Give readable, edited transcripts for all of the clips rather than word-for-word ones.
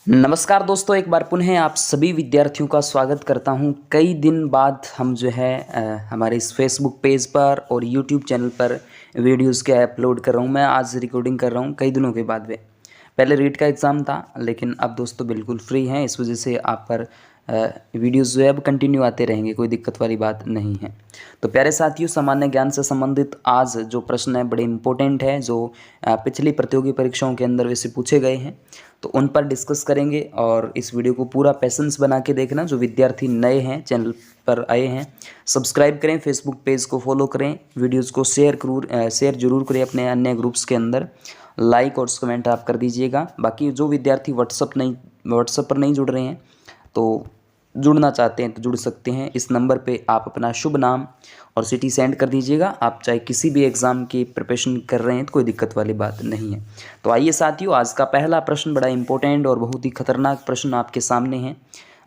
नमस्कार दोस्तों, एक बार पुनः आप सभी विद्यार्थियों का स्वागत करता हूं। कई दिन बाद हम जो है हमारे इस फेसबुक पेज पर और यूट्यूब चैनल पर वीडियोस के अपलोड कर रहा हूं। मैं आज रिकॉर्डिंग कर रहा हूं कई दिनों के बाद में। पहले रीट का एग्ज़ाम था, लेकिन अब दोस्तों बिल्कुल फ्री हैं, इस वजह से आप पर वीडियोस जो है अब कंटिन्यू आते रहेंगे, कोई दिक्कत वाली बात नहीं है। तो प्यारे साथियों, सामान्य ज्ञान से संबंधित आज जो प्रश्न है बड़े इंपॉर्टेंट है, जो पिछली प्रतियोगी परीक्षाओं के अंदर वैसे पूछे गए हैं, तो उन पर डिस्कस करेंगे। और इस वीडियो को पूरा पैसेंस बना के देखना। जो विद्यार्थी नए हैं, चैनल पर आए हैं, सब्सक्राइब करें, फेसबुक पेज को फॉलो करें, वीडियोज़ को शेयर जरूर करें अपने अन्य ग्रुप्स के अंदर। लाइक और कमेंट आप कर दीजिएगा। बाकी जो विद्यार्थी व्हाट्सएप पर नहीं जुड़ रहे हैं, तो जुड़ना चाहते हैं तो जुड़ सकते हैं। इस नंबर पे आप अपना शुभ नाम और सिटी सेंड कर दीजिएगा। आप चाहे किसी भी एग्ज़ाम की प्रिपरेशन कर रहे हैं तो कोई दिक्कत वाली बात नहीं है। तो आइए साथियों, आज का पहला प्रश्न बड़ा इंपॉर्टेंट और बहुत ही खतरनाक प्रश्न आपके सामने है।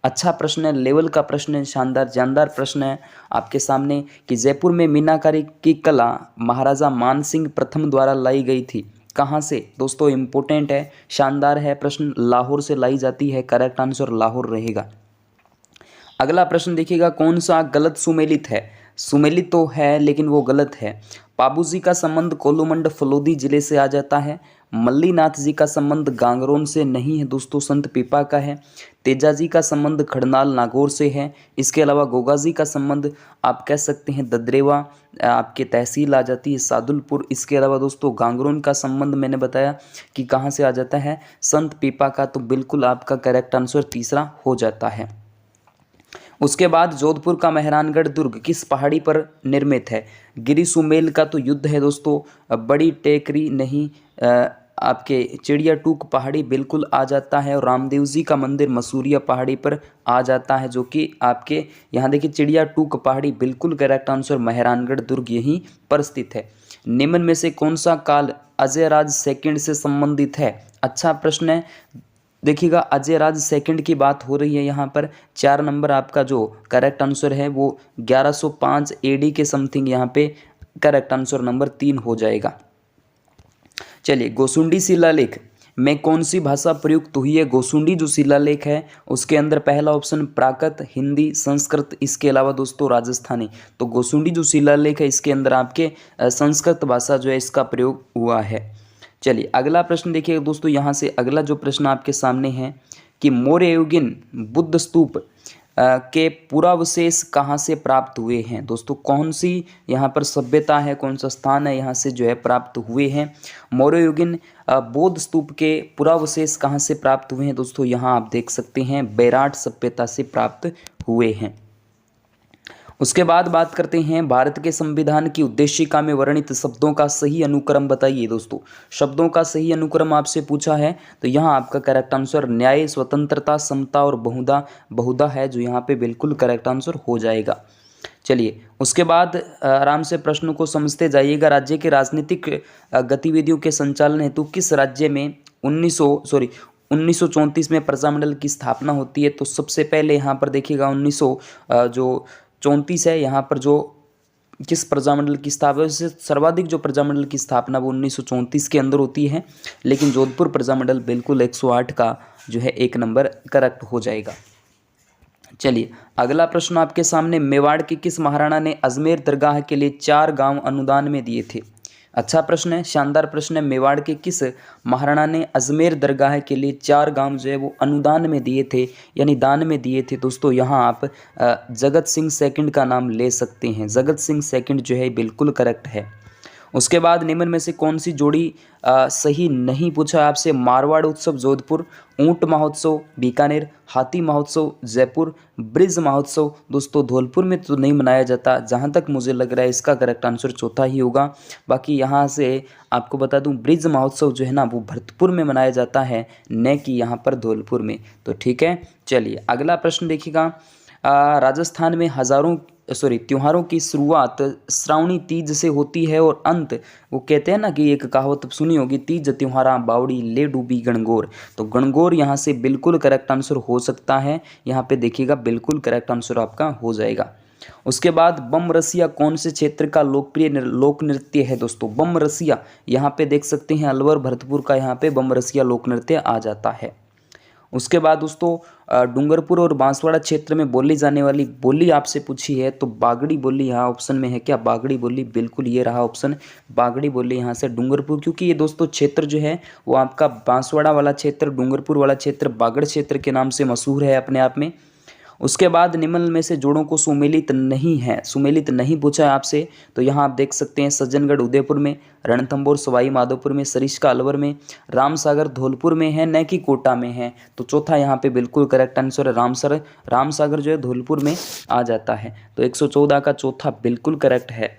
अच्छा प्रश्न है, लेवल का प्रश्न है, शानदार जानदार प्रश्न है आपके सामने कि जयपुर में मीनाकारी की कला महाराजा मानसिंह प्रथम द्वारा लाई गई थी। कहाँ से? दोस्तों इम्पोर्टेंट है, शानदार है प्रश्न। लाहौर से लाई जाती है। करेक्ट आंसर लाहौर रहेगा। अगला प्रश्न देखिएगा, कौन सा गलत सुमेलित है? सुमेलित तो है लेकिन वो गलत है। पाबूजी का संबंध कोलूमंड फलोदी जिले से आ जाता है। मल्लीनाथ जी का संबंध गांगरोन से नहीं है दोस्तों, संत पीपा का है। तेजा जी का संबंध खड़नाल नागौर से है। इसके अलावा गोगा जी का संबंध आप कह सकते हैं ददरेवा, आपके तहसील आ जाती है सादुलपुर। इसके अलावा दोस्तों गांगरोन का संबंध मैंने बताया कि कहाँ से आ जाता है, संत पीपा का। तो बिल्कुल आपका करेक्ट आंसर तीसरा हो जाता है। उसके बाद जोधपुर का मेहरानगढ़ दुर्ग किस पहाड़ी पर निर्मित है? गिरी सुमेल का तो युद्ध है दोस्तों। बड़ी टेकरी नहीं, आपके चिड़िया टूक पहाड़ी बिल्कुल आ जाता है। और रामदेव जी का मंदिर मसूरिया पहाड़ी पर आ जाता है, जो कि आपके यहाँ देखिए चिड़िया टूक पहाड़ी बिल्कुल करेक्ट आंसर। मेहरानगढ़ दुर्ग यहीं पर स्थित है। निम्न में से कौन सा काल अजयराज सेकंड से संबंधित है? अच्छा प्रश्न है। देखिएगा, अजयराज सेकंड की बात हो रही है यहाँ पर। 4 नंबर आपका जो करेक्ट आंसर है वो 1105 एडी के समथिंग यहाँ पे करेक्ट आंसर नंबर 3 हो जाएगा। चलिए, गोसुंडी शिलालेख में कौन सी भाषा प्रयुक्त हुई है? गोसुंडी जो शिलालेख है उसके अंदर पहला ऑप्शन प्राकृत, हिंदी, संस्कृत, इसके अलावा दोस्तों राजस्थानी। तो गोसुंडी जो शिलालेख है इसके अंदर आपके संस्कृत भाषा जो है इसका प्रयोग हुआ है। चलिए अगला प्रश्न देखिए दोस्तों। यहाँ से अगला जो प्रश्न आपके सामने है कि मौर्ययुगीन बुद्ध स्तूप के पुरावशेष कहाँ से प्राप्त हुए हैं? दोस्तों कौन सी यहाँ पर सभ्यता है, कौन सा स्थान है यहाँ से जो है प्राप्त हुए हैं? मौर्ययुगीन बौद्ध स्तूप के पुरावशेष कहाँ से प्राप्त हुए हैं? दोस्तों यहाँ आप देख सकते हैं बैराट सभ्यता से प्राप्त हुए हैं। उसके बाद बात करते हैं भारत के संविधान की उद्देशिका में वर्णित शब्दों का सही अनुक्रम बताइए। दोस्तों शब्दों का सही अनुक्रम आपसे पूछा है, तो यहाँ आपका करेक्ट आंसर न्याय, स्वतंत्रता, समता और बहुधा है, जो यहाँ पे बिल्कुल करेक्ट आंसर हो जाएगा। चलिए उसके बाद आराम से प्रश्नों को समझते जाइएगा। राज्य के राजनीतिक गतिविधियों के संचालन हेतु किस राज्य में 1934 में प्रजामंडल की स्थापना होती है? तो सबसे पहले यहाँ पर देखिएगा 1934 है। यहाँ पर जो किस प्रजामंडल की स्थापना, सर्वाधिक जो प्रजामंडल की स्थापना वो 1934 के अंदर होती है, लेकिन जोधपुर प्रजामंडल बिल्कुल 108 का जो है 1 नंबर करेक्ट हो जाएगा। चलिए अगला प्रश्न आपके सामने, मेवाड़ के किस महाराणा ने अजमेर दरगाह के लिए 4 गांव अनुदान में दिए थे? अच्छा प्रश्न है, शानदार प्रश्न है। मेवाड़ के किस महाराणा ने अजमेर दरगाह के लिए 4 गांव जो है वो अनुदान में दिए थे, यानी दान में दिए थे? दोस्तों यहाँ आप जगत सिंह सेकंड का नाम ले सकते हैं। जगत सिंह सेकंड जो है बिल्कुल करेक्ट है। उसके बाद निम्न में से कौन सी जोड़ी सही नहीं पूछा आपसे? मारवाड़ उत्सव जोधपुर, ऊंट महोत्सव बीकानेर, हाथी महोत्सव जयपुर, ब्रिज महोत्सव दोस्तों धौलपुर में तो नहीं मनाया जाता। जहां तक मुझे लग रहा है इसका करेक्ट आंसर चौथा ही होगा। बाकी यहाँ से आपको बता दूं, ब्रिज महोत्सव जो है ना वो भरतपुर में मनाया जाता है, न कि यहाँ पर धौलपुर में। तो ठीक है। चलिए अगला प्रश्न देखिएगा। राजस्थान में त्योहारों की शुरुआत श्रावणी तीज से होती है और अंत, वो कहते हैं ना कि एक कहावत सुनी होगी, तीज त्योहारा बावड़ी ले डूबी गणगौर। तो गणगौर यहाँ से बिल्कुल करेक्ट आंसर हो सकता है। यहाँ पे देखिएगा बिल्कुल करेक्ट आंसर आपका हो जाएगा। उसके बाद बम रसिया कौन से क्षेत्र का लोकप्रिय लोक नृत्य है? दोस्तों बम रसिया यहाँ पे देख सकते हैं अलवर भरतपुर का यहाँ पे बम रसिया लोक नृत्य आ जाता है। उसके बाद दोस्तों डूंगरपुर और बांसवाड़ा क्षेत्र में बोली जाने वाली बोली आपसे पूछी है, तो बागड़ी बोली यहाँ ऑप्शन में है क्या? बागड़ी बोली, बिल्कुल ये रहा ऑप्शन, बागड़ी बोली यहाँ से डूंगरपुर, क्योंकि ये दोस्तों क्षेत्र जो है वो आपका बांसवाड़ा वाला क्षेत्र, डूंगरपुर वाला क्षेत्र बागड़ क्षेत्र के नाम से मशहूर है अपने आप में। उसके बाद निम्न में से जोड़ों को सुमेलित नहीं है, सुमेलित नहीं पूछा है आपसे, तो यहाँ आप देख सकते हैं सज्जनगढ़ उदयपुर में, रणथंभौर सवाई माधोपुर में, सरिस्का अलवर में, रामसागर धौलपुर में है, न कि कोटा में है। तो चौथा यहाँ पे बिल्कुल करेक्ट आंसर है, रामसागर जो है धौलपुर में आ जाता है। तो 114 का चौथा बिल्कुल करेक्ट है।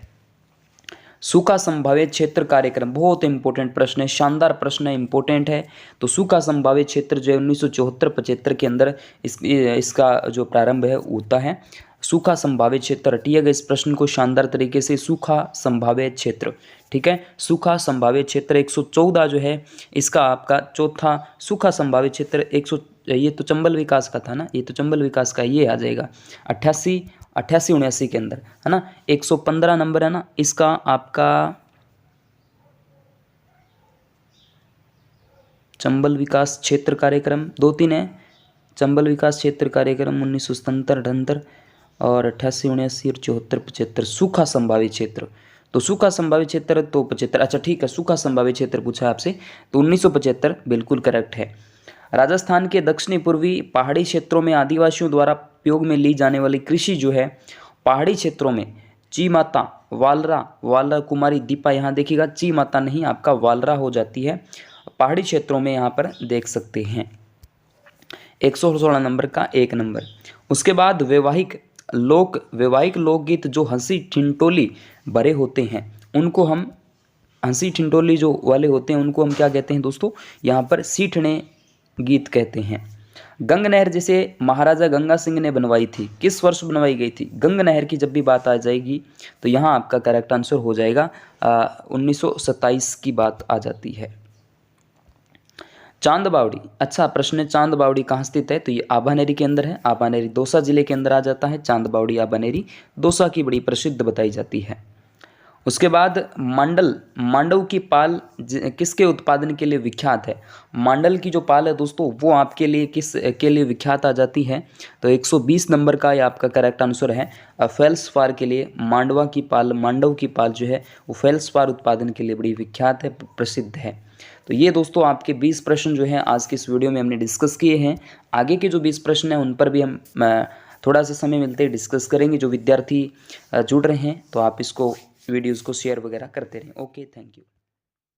सूखा संभावित क्षेत्र कार्यक्रम, बहुत इंपॉर्टेंट प्रश्न है, शानदार प्रश्न है, इंपॉर्टेंट है। तो सूखा संभावित क्षेत्र जो है 1974-75 के अंदर इसका जो प्रारंभ है होता है। सूखा संभावित क्षेत्र, रटिएगा इस प्रश्न को शानदार तरीके से, सूखा संभावित क्षेत्र, ठीक है। सूखा संभावित क्षेत्र 114 जो है इसका आपका चौथा सूखा संभावित क्षेत्र 100, ये तो चंबल विकास का था ना, ये तो चंबल विकास का, ये आ जाएगा 88-89 के अंदर, है ना। 115 नंबर है ना इसका आपका चंबल विकास क्षेत्र कार्यक्रम, 2-3 है। चंबल विकास क्षेत्र कार्यक्रम 1977-78 और 88-79 और 74-75 सूखा संभावित क्षेत्र। तो सूखा संभावित क्षेत्र तो 75, अच्छा ठीक है, सूखा संभावित क्षेत्र पूछा आपसे, तो 1975 बिल्कुल करेक्ट है। राजस्थान के दक्षिणी पूर्वी पहाड़ी क्षेत्रों में आदिवासियों द्वारा उपयोग में ली जाने वाली कृषि जो है, पहाड़ी क्षेत्रों में ची माता, वालरा कुमारी दीपा, यहाँ देखिएगा ची माता नहीं आपका वालरा हो जाती है, पहाड़ी क्षेत्रों में यहाँ पर देख सकते हैं। 116 नंबर का 1 नंबर। उसके बाद वैवाहिक लोकगीत जो हंसी ठिठोली भरे होते हैं उनको हम, हंसी ठिठोली जो वाले होते हैं उनको हम क्या कहते हैं दोस्तों? यहाँ पर सीठने गीत कहते हैं। गंग नहर जिसे महाराजा गंगा सिंह ने बनवाई थी, किस वर्ष बनवाई गई थी? गंग नहर की जब भी बात आ जाएगी तो यहाँ आपका करेक्ट आंसर हो जाएगा 1927 की बात आ जाती है। चांद बावड़ी, अच्छा प्रश्न है, चांद बावड़ी कहाँ स्थित है? तो ये आभानेरी के अंदर है, आभानेरी दौसा जिले के अंदर आ जाता है। चांद बावड़ी आभानेरी दौसा की बड़ी प्रसिद्ध बताई जाती है। उसके बाद मांडव की पाल किसके उत्पादन के लिए विख्यात है? मांडल की जो पाल है दोस्तों वो आपके लिए किस के लिए विख्यात आ जाती है? तो 120 नंबर का ये आपका करेक्ट आंसर है, फेल्सपार के लिए। मांडव की पाल जो है वो फेल्सपार उत्पादन के लिए बड़ी विख्यात है, प्रसिद्ध है। तो ये दोस्तों आपके 20 प्रश्न जो हैं आज की इस वीडियो में हमने डिस्कस किए हैं। आगे के जो 20 प्रश्न हैं उन पर भी हम थोड़ा सा समय मिलते ही डिस्कस करेंगे। जो विद्यार्थी जुड़ रहे हैं तो आप इसको वीडियोज़ को शेयर वगैरह करते रहें। Okay, thank you.